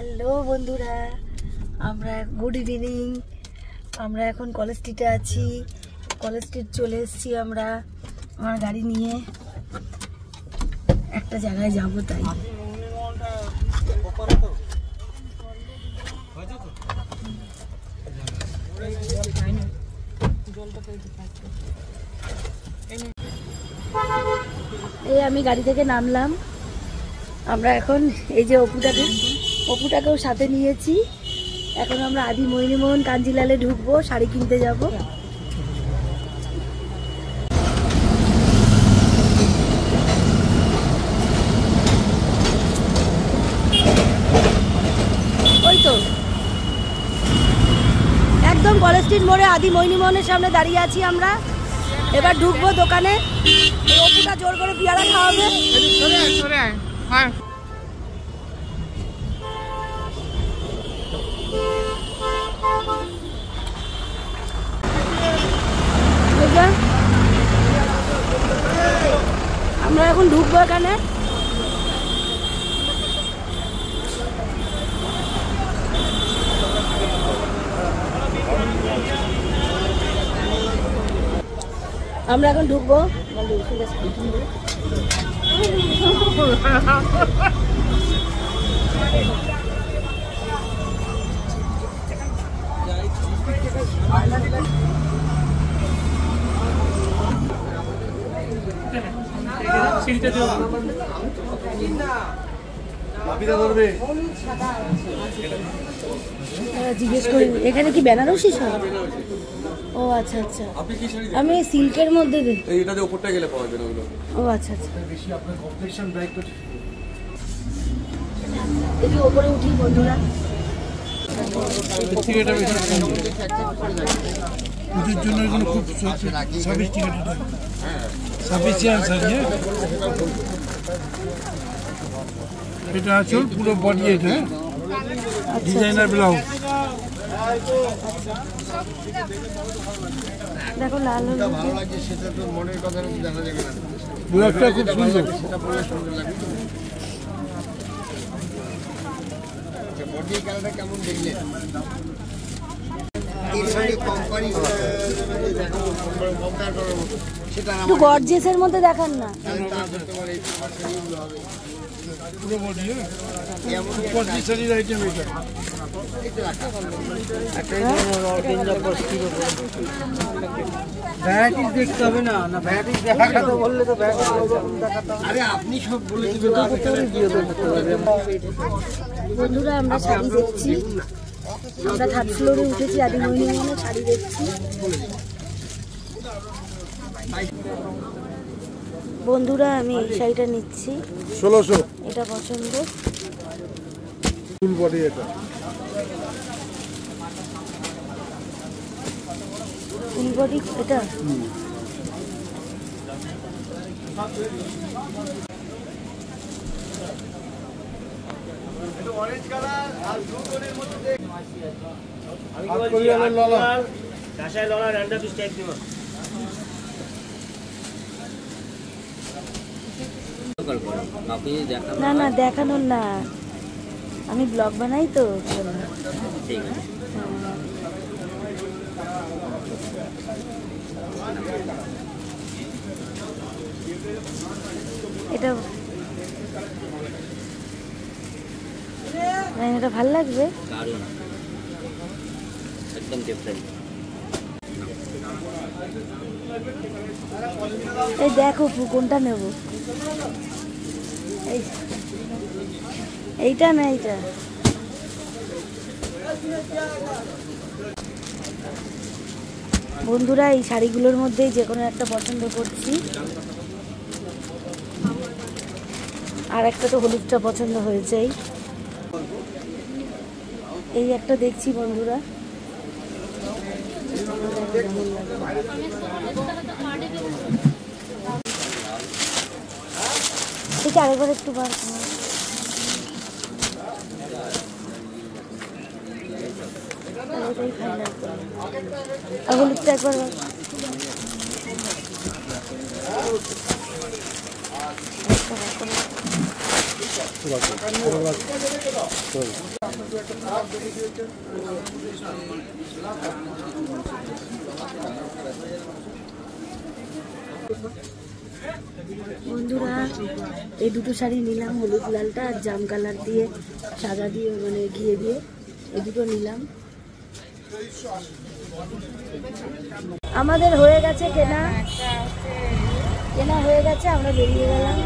Hello বন্ধুরা, আমরা good evening. আমরা এখন কলেজ স্ট্রিটে আছি। কলেজ স্ট্রিট চলে এসেছি আমরা আমার গাড়ি নিয়ে, একটা জায়গায় যাব। তাই এই আমি গাড়ি থেকে নামলাম। আমরা এখন এই যে অপুটাকেও সাথে নিয়েছি। এখন আমরা আদি মোহিনীমোহন কাঞ্জিলালে ঢুকবো, শাড়ি কিনতে যাব। ওই তো একদম কলেজ স্ট্রিট মোড়ে আদি মোহিনীমোহনের সামনে দাঁড়িয়ে আছি আমরা। এবার ঢুকবো দোকানে। অপুটা জোর করে পেয়ারা খাওয়াবে। আমরা এখন ঢুকবো এখানে। আমরা এখন ঢুকবো। জিজ্ঞেস করি এখানে কি বেনারসি সব? ও আচ্ছা আচ্ছা, আমি সিল্কের মধ্যে এইটাতে উপরটা গেলে পাওয়া যাবে ওগুলো। ও আচ্ছা আচ্ছা, বেশি আপনার কমপ্লেকশন ব্রাইট করতে। দেখি উপরে উঠি বন্ধুরা। পুজোর জন্য এগুলো খুব সফিস্টিকেটেড, সাফিসিয়েন্ট আছে। এটা আঁচল, পুরো বডি এটা ডিজাইনার ব্লাউজ। দেখো লাল ভালো লাগছে, সেটা তো মনের কথা দেখা যাবে না। ব্লাউজটা খুব সুন্দর, সেটা পরে সুন্দর লাগে। আচ্ছা, বডি কালারটা কেমন দেখলেন? এর সঙ্গে কোম্পানি দেখো কম্পেয়ার করার মতো সেটা একটু গর্জিয়াসের মধ্যে দেখান না। তোমার এই শাড়িগুলো হবে পুরো বডি, এমন পজিশনাল আইটেম এটা। ভ্যারাইটিস দেখতে হবে না, না ভ্যারাইটিস দেখাতে বললে তো আরে আপনি সব বলে দিবেন। বন্ধুরা আমরা শাড়ি দেখছি, আমরা থার্ড ফ্লোরে উঠেছি, আদি মোহিনীমোহনে শাড়ি দেখছি। বন্ধুরা আমি এই শাড়িটা নিচ্ছি 1600, এটা পছন্দ। ফুল বডি এটা, ফুল বডি এটা। অরেঞ্জ কালার আর ব্লু টোনের মধ্যে দেখ। আমি বলছি লাল কাঁসাই ললা র্যান্ডা পিস টাইপ দিব। না না দেখানোর না, আমি ব্লগ বানাই তো। ঠিক আছে, এটা এটা ভাল লাগবে, একদম ডিফারেন্ট। এই দেখো কোনটা নেব, এইটা না এইটা। বন্ধুরা এই শাড়িগুলোর মধ্যে যে কোনো একটা পছন্দ করছি, আর একটা তো হলুদটা পছন্দ হয়েছে। এই একটা দেখছি বন্ধুরা, এটা আরেকবার একটু বার হলুদটা একবার। বন্ধুরা এই দুটো শাড়ি নিলাম, হলুদ লালটা আর জাম কালার দিয়ে সাদা দিয়ে মানে ঘিয়ে দিয়ে এই দুটো নিলাম। আমাদের হয়ে গেছে কেনা হয়ে গেছে, আমরা বেরিয়ে গেলাম।